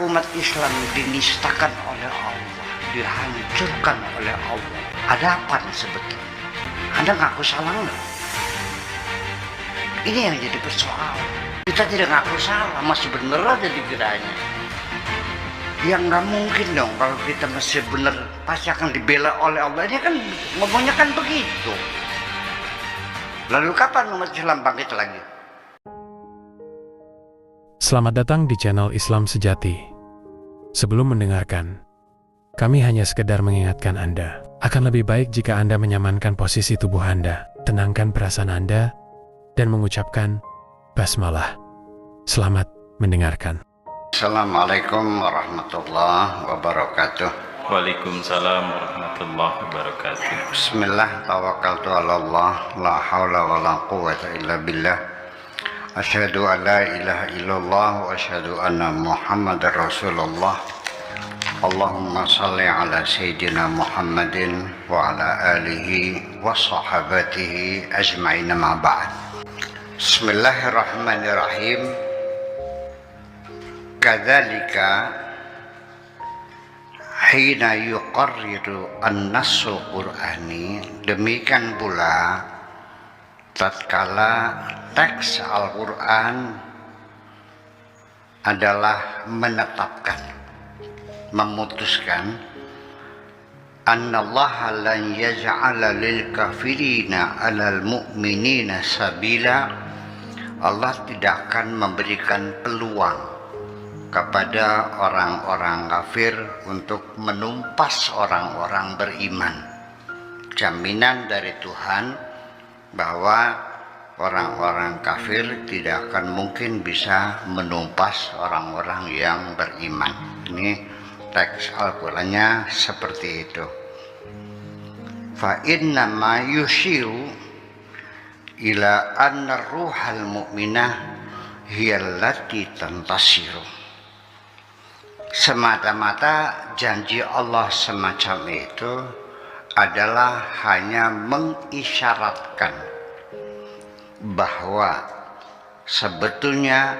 umat Islam dinistakan oleh Allah, dihancurkan oleh Allah, ada apa sebetulnya? Anda ngaku salah nggak? Ini yang jadi persoalan. Kita tidak ngaku salah, masih bener aja dikiranya. Yang nggak mungkin dong kalau kita masih bener pasti akan dibela oleh Allah. Ini kan ngomongnya kan begitu. Lalu kapan umat Islam bangkit lagi? Selamat datang di channel Islam Sejati. Sebelum mendengarkan, kami hanya sekedar mengingatkan Anda, akan lebih baik jika Anda menyamankan posisi tubuh Anda, tenangkan perasaan Anda, dan mengucapkan basmalah. Selamat mendengarkan. Assalamualaikum warahmatullahi wabarakatuh. Waalaikumsalam warahmatullahi wabarakatuh. Bismillah, tawakkaltu ala Allah, la hawla wa la quwwata illa billah. Asyhadu an la ilaha illallah wa asyhadu anna Muhammadar Rasulullah. Allahumma salli ala Sayyidina Muhammadin wa ala alihi wa sahabatihi ajma'in ma ba'd. Bismillahirrahmanirrahim. Kadzalika hina yuqarriru an-nassul qur'ani, demikian pula tatkala teks Al-Quran adalah menetapkan, memutuskan annallaha lan yaj'ala lil kafirina 'alal mu'minina sabila, Allah tidak akan memberikan peluang kepada orang-orang kafir untuk menumpas orang-orang beriman. Jaminan dari Tuhan bahwa orang-orang kafir tidak akan mungkin bisa menumpas orang-orang yang beriman. Ini teks Al-Qur'annya seperti itu. Fa inna ma yushiru ila anna ruhal mu'minah hiyallati tantasiru. Semata-mata janji Allah semacam itu adalah hanya mengisyaratkan bahwa sebetulnya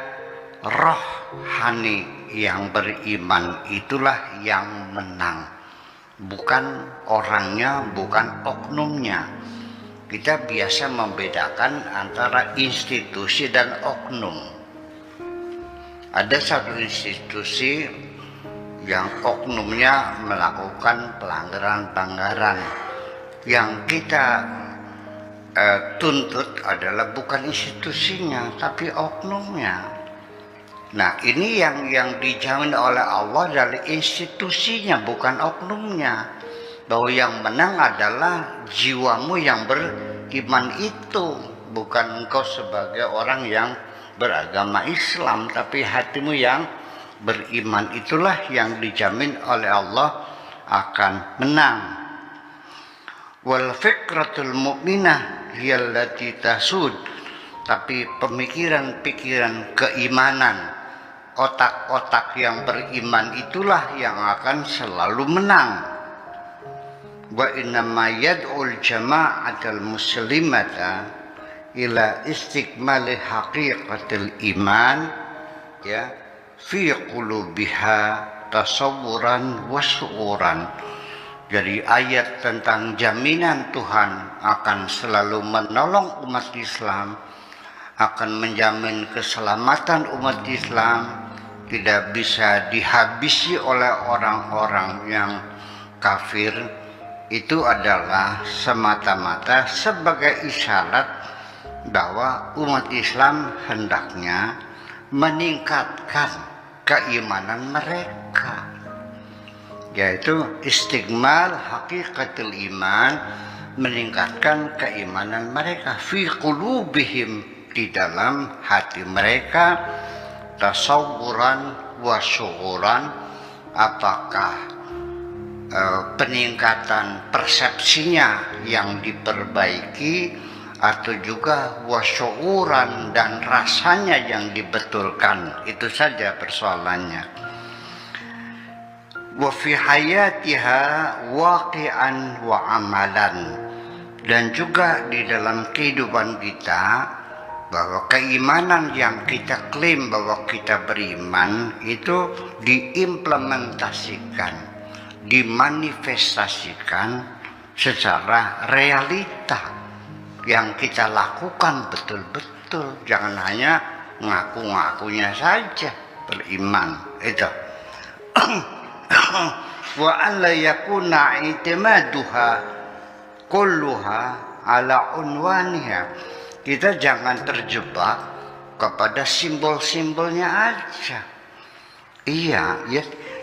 rohani yang beriman itulah yang menang, bukan orangnya, bukan oknumnya. Kita biasa membedakan antara institusi dan oknum. Ada satu institusi yang oknumnya melakukan pelanggaran-pelanggaran. Yang kita tuntut adalah bukan institusinya, tapi oknumnya. Nah, ini yang dijamin oleh Allah dari institusinya, bukan oknumnya. Bahwa yang menang adalah jiwamu yang beriman itu, bukan engkau sebagai orang yang beragama Islam, tapi hatimu yang beriman itulah yang dijamin oleh Allah akan menang. Wal fikratul mu'minah hiyallati tasud, tapi pemikiran-pikiran keimanan, otak-otak yang beriman itulah yang akan selalu menang. Wa innama yad'ul jama'atal muslimata ila istikmali haqiqatil iman, ya, fi qulubiha tasawuran wa syu'uran. Jadi ayat tentang jaminan Tuhan akan selalu menolong umat Islam, akan menjamin keselamatan umat Islam, tidak bisa dihabisi oleh orang-orang yang kafir. Itu adalah semata-mata sebagai isyarat bahwa umat Islam hendaknya meningkatkan keimanan mereka, yaitu istigmal hakikatul iman, meningkatkan keimanan mereka fi qulubihim, di dalam hati mereka, tasawuran wa syuuran, apakah peningkatan persepsinya yang diperbaiki atau juga wasyuuran dan rasanya yang dibetulkan. Itu saja persoalannya. Wa fi hayatiha waqi'an wa amalan, dan juga di dalam kehidupan kita bahwa keimanan yang kita klaim bahwa kita beriman itu diimplementasikan, dimanifestasikan secara realita yang kita lakukan betul-betul, jangan hanya ngaku-ngakunya saja beriman itu. Wa an la yakuna i'timaduha kulluha ala unwaniha. Kita jangan terjebak kepada simbol-simbolnya aja. Iya,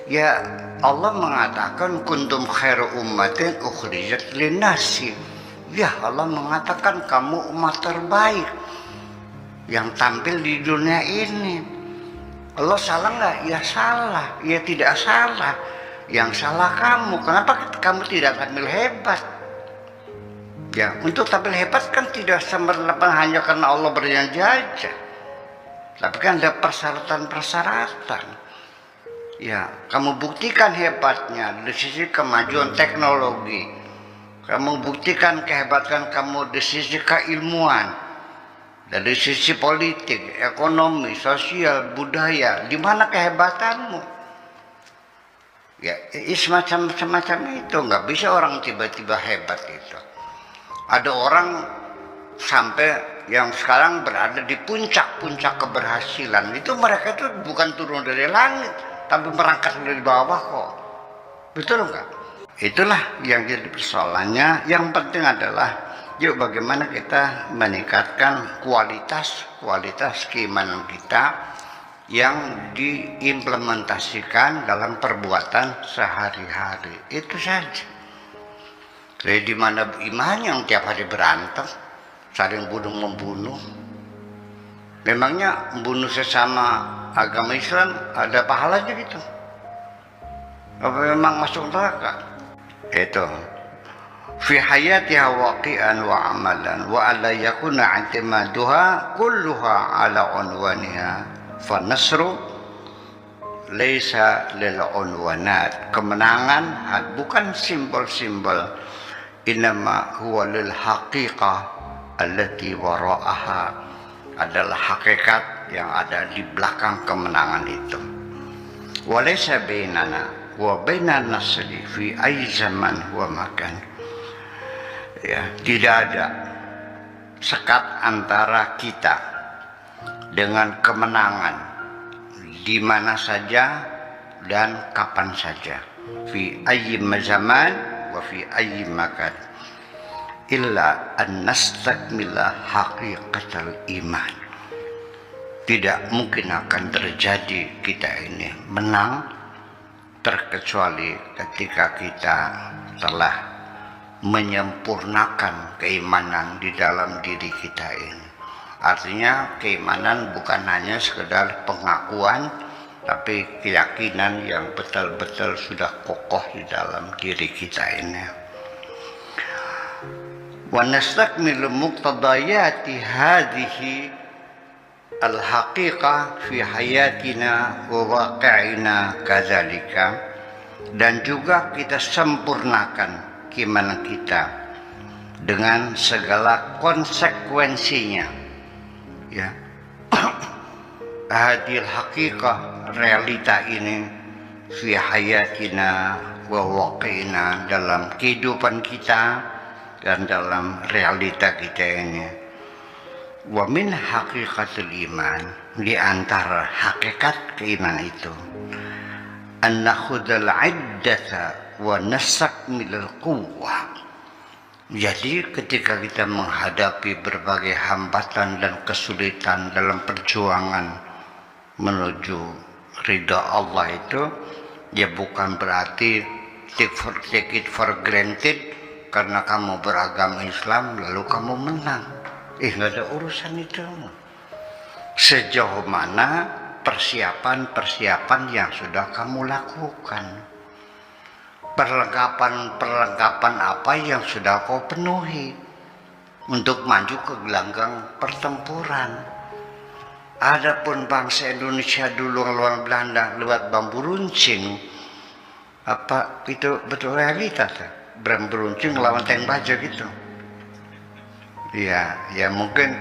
ya Allah mengatakan kuntum khairu ummatin ukhrijat linnasi. Ya, Allah mengatakan kamu umat terbaik yang tampil di dunia ini. Allah salah nggak? Ya salah. Ya tidak salah. Yang salah kamu. Kenapa kamu tidak tampil hebat? Ya, untuk tampil hebat kan tidak semata-mata hanya karena Allah berjanji aja. Tapi kan ada persyaratan-persyaratan. Ya, kamu buktikan hebatnya dari sisi kemajuan teknologi. Kamu buktikan kehebatan kamu dari sisi keilmuan. Dari sisi politik, ekonomi, sosial, budaya. Di mana kehebatanmu? Ya, semacam itu. Nggak bisa orang tiba-tiba hebat itu. Ada orang sampai yang sekarang berada di puncak-puncak keberhasilan. Itu mereka itu bukan turun dari langit, tapi merangkak dari bawah kok. Betul nggak? Itulah yang jadi persoalannya. Yang penting adalah yuk bagaimana kita meningkatkan kualitas keimanan kita yang diimplementasikan dalam perbuatan sehari-hari. Itu saja. Jadi di mana iman yang tiap hari berantem, saling bunuh-membunuh. Memangnya membunuh sesama agama Islam ada pahalanya gitu? Apa memang masuk neraka? Itu. Fi hayatiha waqi'an wa amalan wa alla yakuna i'timaduha kulluha ala unwaniha fa nasru laisa lil unwanat. Kemenangan bukan simbol-simbol. Innama huwa lil haqiqah allati wara'aha, adalah hakikat yang ada di belakang kemenangan itu. Walaysa bainana wa bainan nasri fi ayyi zaman wa makan. Ya, tidak ada sekat antara kita dengan kemenangan di mana saja dan kapan saja. Fi ayyi zaman wa fi ayyi makan illa an nastakmila haqiqatal iman. Tidak mungkin akan terjadi kita ini menang terkecuali ketika kita telah menyempurnakan keimanan di dalam diri kita ini. Artinya keimanan bukan hanya sekedar pengakuan, tapi keyakinan yang betul-betul sudah kokoh di dalam diri kita ini. Wa nastakmilu muqtadayati hadhihi al-haqiqah fi hayatina wa waqi'ina kadzalika, dan juga kita sempurnakan keimanan kita dengan segala konsekuensinya. Ya. Hadil haqiqah, realita ini fi hayatina wa waqi'ina, dalam kehidupan kita dan dalam realita kita ini. Wa min haqiqatul iman, di antara hakikat keimanan itu, an nakhudhal iddata wa nastakmilal quwwah. Jadi ketika kita menghadapi berbagai hambatan dan kesulitan dalam perjuangan menuju ridha Allah itu, ya bukan berarti take it for granted karena kamu beragama Islam lalu kamu menang. Nggak ada urusan itu. Sejauh mana persiapan yang sudah kamu lakukan, perlengkapan apa yang sudah kau penuhi untuk maju ke gelanggang pertempuran. Adapun bangsa Indonesia dulu ngelawan Belanda lewat bambu runcing, apa itu betul realitas? Bambu runcing ngelawan tank baja gitu. Ya mungkin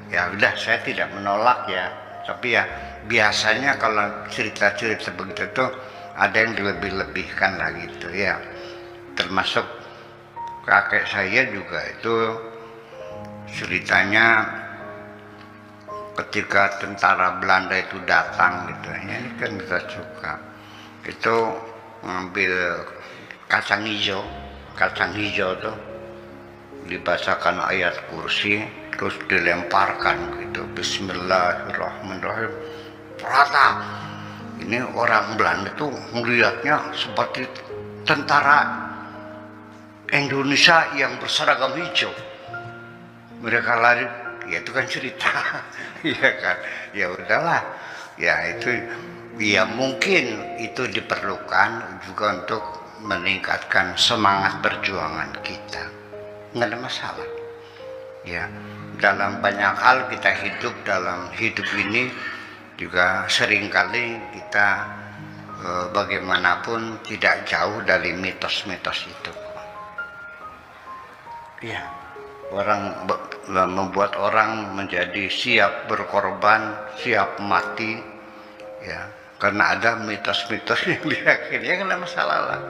Ya udah, saya tidak menolak ya, tapi ya biasanya kalau cerita-cerita begitu tuh ada yang dilebih-lebihkan lah gitu ya. Termasuk kakek saya juga itu ceritanya ketika tentara Belanda itu datang gitu ya, ini kan kita suka itu ngambil kacang hijau tuh dibacakan ayat kursi terus dilemparkan gitu, Bismillahirrahmanirrahim, rata. Ini orang Belanda tuh melihatnya seperti tentara Indonesia yang berseragam hijau, mereka lari. Ya itu kan cerita. Iya kan, ya udahlah ya, itu ya mungkin itu diperlukan juga untuk meningkatkan semangat perjuangan kita, nggak ada masalah ya. Dalam banyak hal kita hidup, dalam hidup ini juga seringkali kita bagaimanapun tidak jauh dari mitos-mitos itu ya. Orang membuat orang menjadi siap berkorban, siap mati ya, karena ada mitos-mitos yang diyakini, ya nggak masalah lah.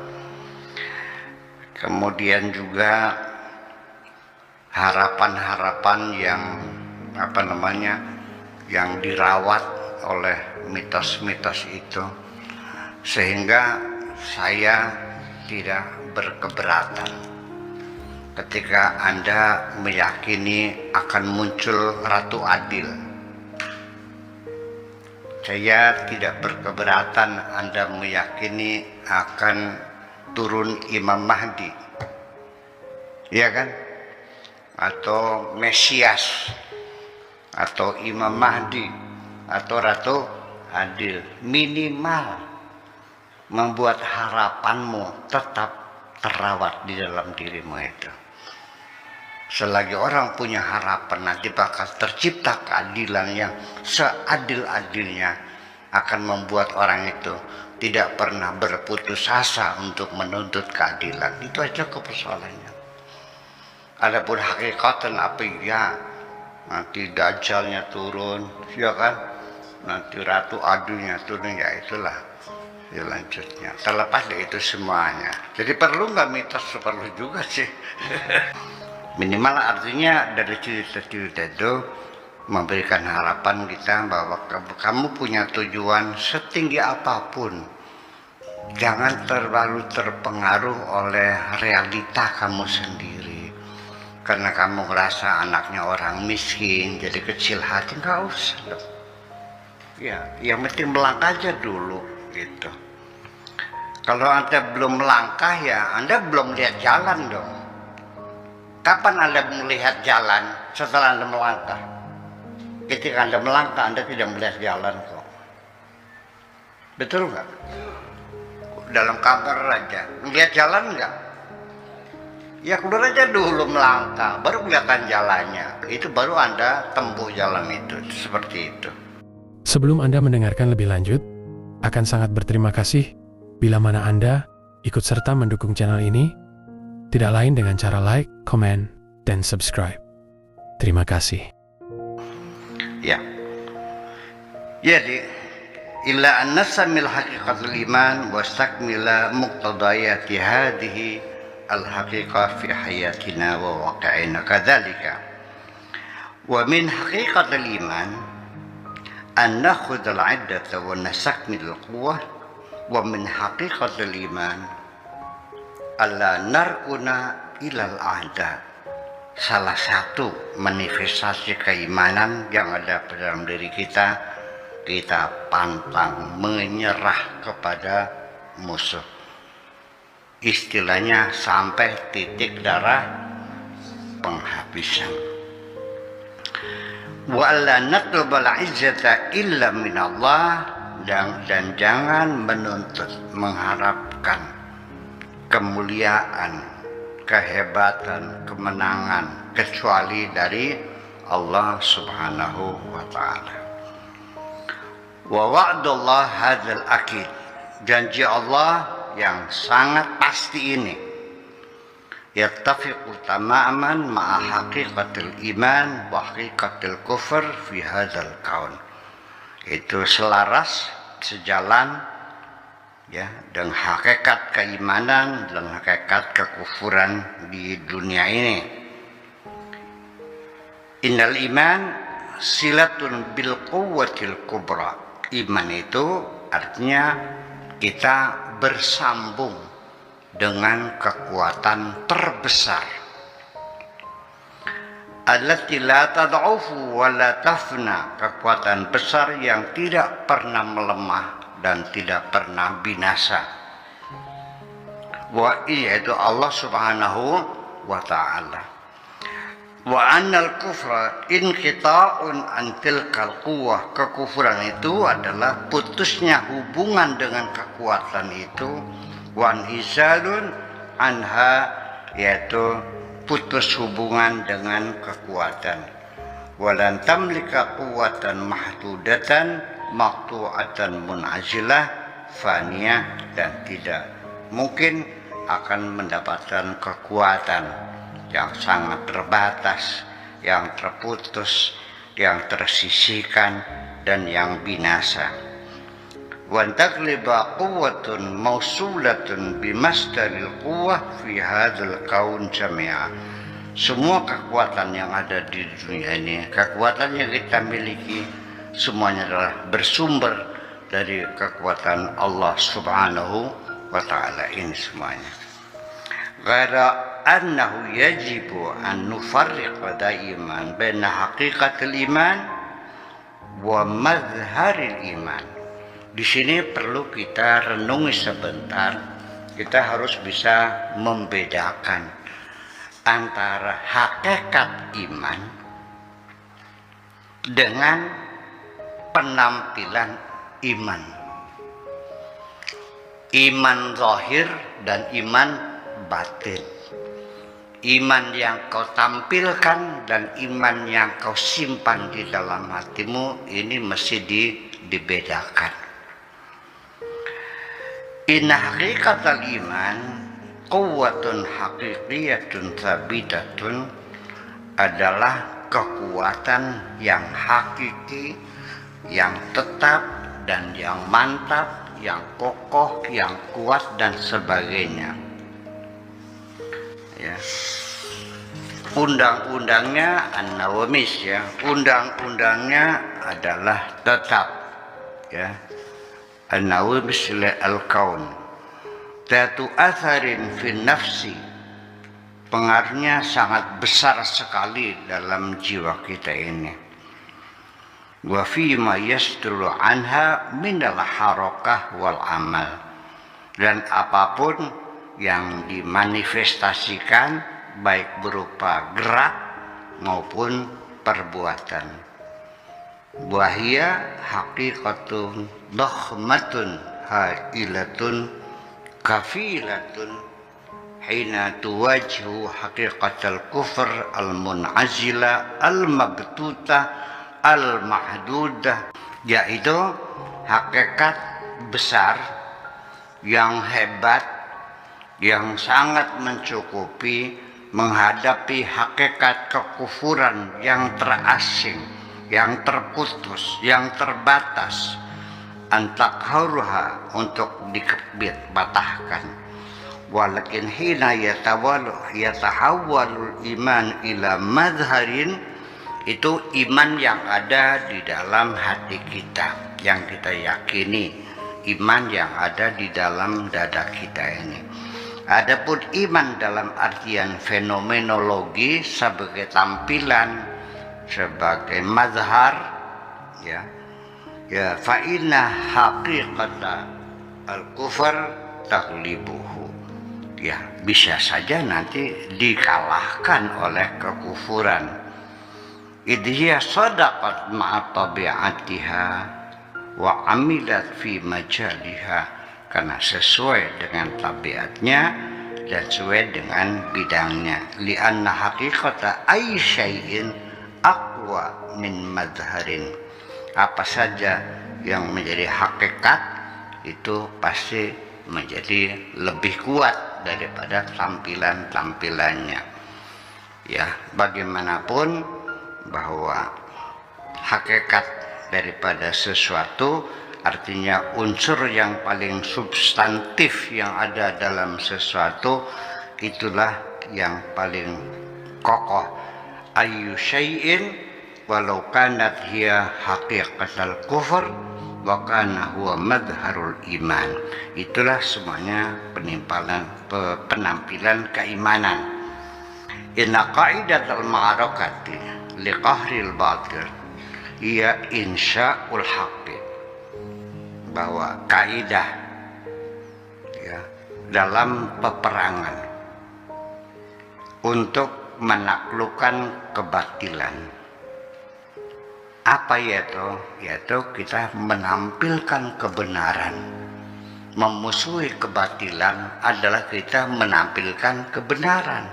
Kemudian juga harapan-harapan yang yang dirawat oleh mitos-mitos itu, sehingga saya tidak berkeberatan ketika Anda meyakini akan muncul Ratu Adil. Saya tidak berkeberatan Anda meyakini akan turun Imam Mahdi, ya kan? Atau Mesias, atau Imam Mahdi, atau Ratu Adil. Minimal membuat harapanmu tetap terawat di dalam dirimu itu. Selagi orang punya harapan nanti bakal tercipta keadilan yang seadil-adilnya, akan membuat orang itu tidak pernah berputus asa untuk menuntut keadilan. Itu aja persoalannya. Adapun hakikatan apa ya, nanti Dajjalnya turun, ya kan? Nanti Ratu Adilnya turun, ya itulah selanjutnya. Terlepas dari itu semuanya. Jadi perlu nggak mitos? Perlu juga sih. Minimal artinya dari cerita-cerita itu memberikan harapan kita bahwa kamu punya tujuan setinggi apapun. Jangan terlalu terpengaruh oleh realita kamu sendiri. Karena kamu merasa anaknya orang miskin, jadi kecil hati, nggak usah dong. Ya, yang penting melangkah aja dulu gitu. Kalau Anda belum melangkah ya Anda belum lihat jalan dong. Kapan Anda melihat jalan? Setelah Anda melangkah. Ketika Anda melangkah, Anda tidak melihat jalan kok. Betul nggak? Dalam kabar aja, melihat jalan nggak? Ya keluar aja dulu melangkah, baru kelihatan jalannya. Itu baru Anda tempuh jalan itu, seperti itu. Sebelum Anda mendengarkan lebih lanjut, akan sangat berterima kasih bila mana Anda ikut serta mendukung channel ini, tidak lain dengan cara like, komen, dan subscribe. Terima kasih. Ya. Jadi, illa an nasamil haqiqatul iman wa stakmila muqtadayati hadhihi al-haqiqah fi hayatina wa waqi'ina kadzalika. Wa min haqiqatul iman an nakhudhal 'iddata wa nastakmil al-quwwah, wa min haqiqatul iman alla nar'una ilal a'da. Salah satu manifestasi keimanan yang ada dalam diri kita, kita pantang menyerah kepada musuh. Istilahnya sampai titik darah penghabisan. Wa alla natlubal izzata illa minallah, dan jangan menuntut, mengharapkan kemuliaan, kehebatan, kemenangan kecuali dari Allah Subhanahu wa ta'ala. Wa wa'dullah hadzal akid, janji Allah yang sangat pasti ini, yattafiqu tamaman ma'a haqiqatil iman wa haqiqatil kufr fi hadzal kaun. Itu selaras, sejalan ya dengan hakikat keimanan dan hakikat kekufuran di dunia ini. Innal iman silatun bil quwwatil kubra. Iman itu artinya kita bersambung dengan kekuatan terbesar. Allati la tad'ufu wa la tafna, kekuatan besar yang tidak pernah melemah dan tidak pernah binasa. Wa yaitu Allah Subhanahu wa ta'ala. Wa annal kufra inqita'un an tilkal quwwah, kekufuran itu adalah putusnya hubungan dengan kekuatan itu, wan hisalun anha, yaitu putus hubungan dengan kekuatan. Walan tamlika quwwatan mahdudatan maqtu'atan munazilah faniyah, dan tidak mungkin akan mendapatkan kekuatan yang sangat terbatas, yang terputus, yang tersisihkan dan yang binasa. Wa tagliba quwwatun mausulatun bimasdaril quwwah fi hadzal kaun jami'a. Semua kekuatan yang ada di dunia ini, kekuatan yang kita miliki, semuanya adalah bersumber dari kekuatan Allah Subhanahu wa ta'ala ini semuanya. Ghaira annahu yajibu an nufarriqa daiman baina haqiqatil iman wa mazharil iman. Di sini perlu kita renungi sebentar. Kita harus bisa membedakan antara hakikat iman dengan penampilan iman. Iman zahir dan iman batin. Iman yang kau tampilkan dan iman yang kau simpan di dalam hatimu ini mesti dibedakan. Inna haqiqatal iman quwwatun haqiqiyatun thabitatun, adalah kekuatan yang hakiki, yang tetap dan yang mantap, yang kokoh, yang kuat dan sebagainya. Ya. Undang-undangnya an-nawamis, ya. Undang-undangnya adalah tetap, ya. An-nawamis al-kaun. Tatu atharin fin nafsi, pengaruhnya sangat besar sekali dalam jiwa kita ini. Wa fi ma yasduru anha minal harakah wal amal, dan apapun yang dimanifestasikan baik berupa gerak maupun perbuatan. Wahia haqiqatun dakhmatun hailatun kafilatun hina tuwajhu haqiqatal kufr al-munazila al-mabtuta al-mahdudah, yaitu hakikat besar yang hebat, yang sangat mencukupi menghadapi hakikat kekufuran yang terasing, yang terputus, yang terbatas. Antakharuha, untuk dikebit-batahkan. Walakin hina yatahawwalul iman ila madharin, itu iman yang ada di dalam hati kita, yang kita yakini, iman yang ada di dalam dada kita ini. Adapun iman dalam artian fenomenologi sebagai tampilan, sebagai mazhar, ya, ya, fa inna haqiqata al-kufr taghlibuhu, ya, bisa saja nanti dikalahkan oleh kekufuran. Idhiya sadaqat ma'a tabi'atiha wa amilat fi majaliha, karena sesuai dengan tabiatnya dan sesuai dengan bidangnya. Li'anna haqiqata ay syai'in aqwa min madharin, apa saja yang menjadi hakikat itu pasti menjadi lebih kuat daripada tampilannya. Ya, bagaimanapun bahwa hakikat daripada sesuatu, artinya unsur yang paling substantif yang ada dalam sesuatu, itulah yang paling kokoh. Ayyu syai'in walau kanat hiya haqiqatul kufur wa kana huwa madharul iman. Itulah semuanya penampilan keimanan. Inna qaidatul ma'arakati liqahril batil ia insya'ul haqqi, bahwa kaidah ya, dalam peperangan untuk menaklukkan kebatilan apa yaitu kita menampilkan kebenaran. Memusuhi kebatilan adalah kita menampilkan kebenaran.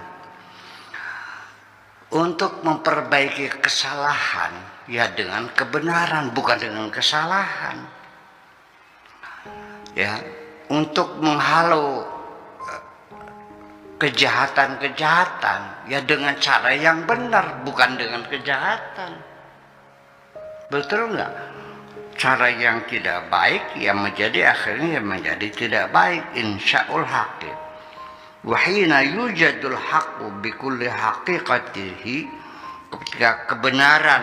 Untuk memperbaiki kesalahan ya dengan kebenaran, bukan dengan kesalahan. Ya, untuk menghalau kejahatan-kejahatan ya dengan cara yang benar, bukan dengan kejahatan. Betul enggak? Cara yang tidak baik yang menjadi akhirnya yang menjadi tidak baik. Insya'ul haqqi. Wa hina yujadul haqqu bi kulli haqiqatihi, ketika kebenaran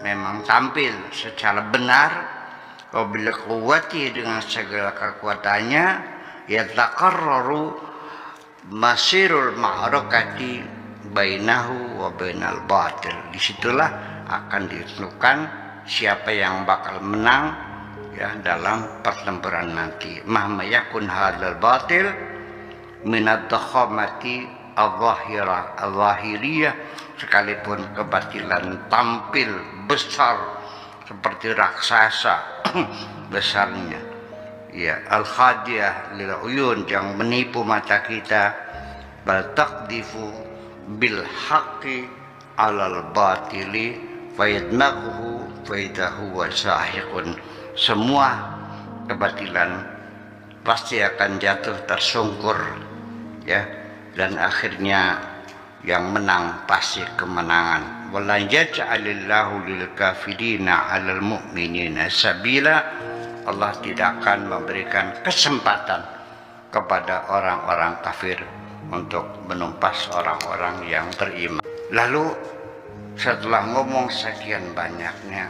memang tampil secara benar, wa bil quwwati dengan segala kekuatannya, yataqarraru masirul ma'arakati bainahu wa bainal batil. Disitulah akan ditentukan siapa yang bakal menang ya dalam pertempuran nanti. Mahma yakun hadzal batil minad dakhamati al-zahiriyah, sekalipun kebatilan tampil besar seperti raksasa besarnya ya, al-khadiyah lil uyun, yang menipu mata kita, bal taqdifu bil haqqi alal batili fayadmaghu faidahu wa sahiqun. Semua kebatilan pasti akan jatuh tersungkur ya, dan akhirnya yang menang pasti kemenangan. Walan yaj'alillahu lil kafirina 'alal mu'minina sabila. Allah tidak akan memberikan kesempatan kepada orang-orang kafir untuk menumpas orang-orang yang beriman. Lalu setelah ngomong sekian banyaknya,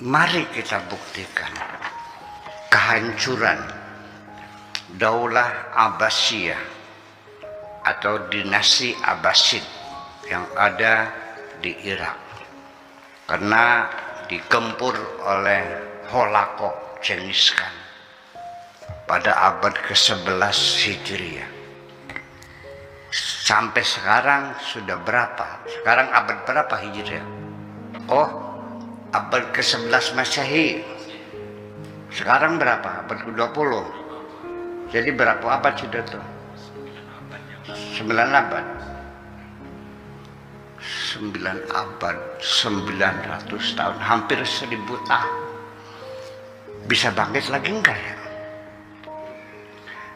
mari kita buktikan kehancuran Daulah Abbasiyah atau dinasti Abbasid yang ada di Irak, karena digempur oleh Holako Genghis Khan pada abad ke-11 Hijriah. Sampai sekarang sudah berapa? Sekarang abad berapa Hijriah? Oh, abad ke-11 Masehi. Sekarang berapa? Abad ke-20. Jadi berapa abad sudah tuh? 9 abad. 9 abad, 900 tahun, hampir 1000 tahun. Bisa bangkit lagi enggak ya?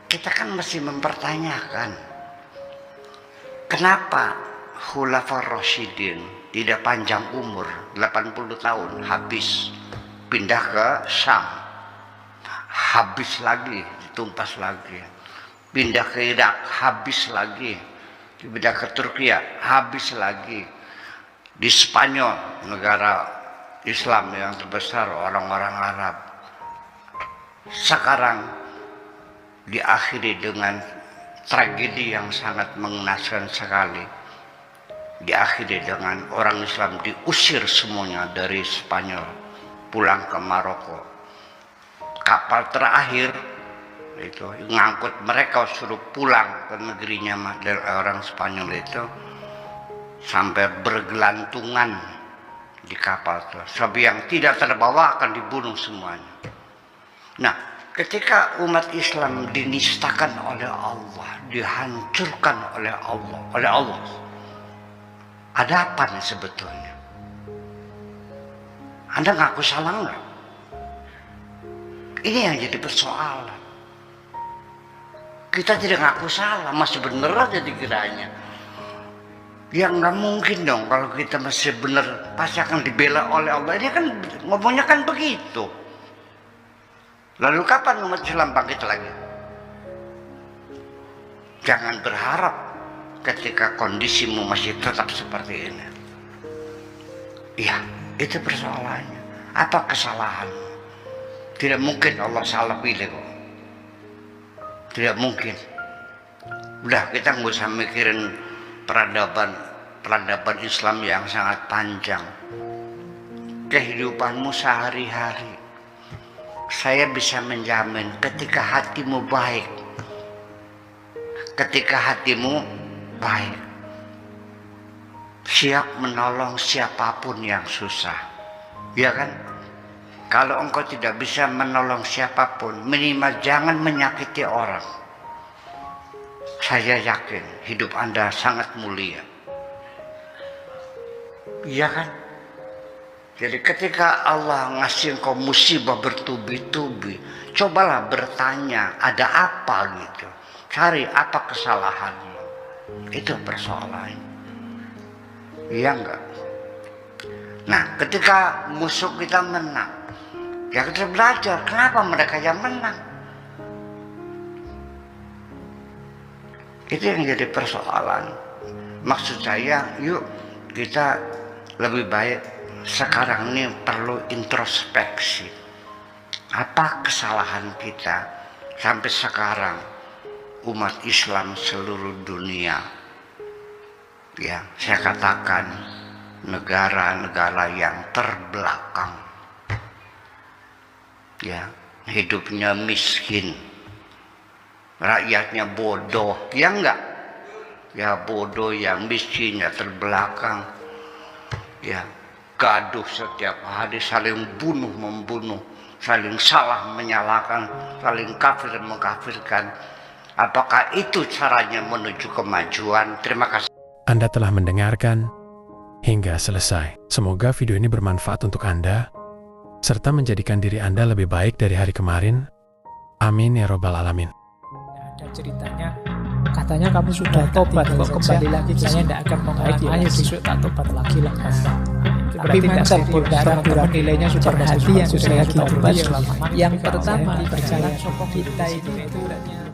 Kita kan masih mempertanyakan, kenapa Khulafaur Rasyidin tidak panjang umur, 80 tahun habis, pindah ke Syam, habis lagi, ditumpas lagi, pindah ke Irak, habis lagi, pindah ke Turki, habis lagi, di Spanyol, negara Islam yang terbesar, orang-orang Arab, sekarang diakhiri dengan tragedi yang sangat mengenaskan sekali. Diakhiri dengan orang Islam diusir semuanya dari Spanyol, pulang ke Maroko. Kapal terakhir itu ngangkut mereka, suruh pulang ke negerinya dari orang Spanyol itu, sampai bergelantungan di kapal itu. Sebab yang tidak terbawa akan dibunuh semuanya. Nah, ketika umat Islam dinistakan oleh Allah, dihancurkan oleh Allah, ada apa nih sebetulnya? Anda ngaku salah nggak? Ini yang jadi persoalan. Kita tidak ngaku salah, masih bener aja dikiranya. Ya nggak mungkin dong kalau kita masih bener pasti akan dibela oleh Allah. Ini kan ngomongnya kan begitu. Lalu kapan umat Islam bangkit lagi? Jangan berharap ketika kondisimu masih tetap seperti ini. Iya, itu persoalannya. Apa kesalahan? Tidak mungkin Allah salah pilih kok. Tidak mungkin. Udah, kita nggak usah mikirin peradaban Islam yang sangat panjang. Kehidupanmu sehari-hari, saya bisa menjamin ketika hatimu baik, siap menolong siapapun yang susah, ya kan? Kalau engkau tidak bisa menolong siapapun, minimal jangan menyakiti orang. Saya yakin hidup Anda sangat mulia. Iya kan? Jadi ketika Allah ngasih engkau musibah bertubi-tubi, cobalah bertanya, ada apa gitu. Cari apa kesalahanmu. Itu persoalannya. Iya enggak? Nah, ketika musuh kita menang, ya kita belajar kenapa mereka yang menang. Itu yang jadi persoalan. Maksud saya, yuk kita lebih baik sekarang ini perlu introspeksi. Apa kesalahan kita sampai sekarang umat Islam seluruh dunia, ya saya katakan negara-negara yang terbelakang, ya hidupnya miskin, rakyatnya bodoh, ya enggak? Ya bodoh, yang miskin, ya terbelakang, ya gaduh setiap hari, saling bunuh-membunuh, saling salah menyalahkan, saling kafir mengkafirkan. Apakah itu caranya menuju kemajuan? Terima kasih. Anda telah mendengarkan hingga selesai. Semoga video ini bermanfaat untuk Anda, serta menjadikan diri Anda lebih baik dari hari kemarin. Amin ya robbal alamin. Ada ceritanya, katanya kamu sudah tobat, kok kembali lagi saya tidak akan mengulangi. Ayo besok tak tobat lagi lah. Tapi mindset darah nilainya sudah perhatian, sudah lagi tobat. Yang pertama, berjalan sokong kita ini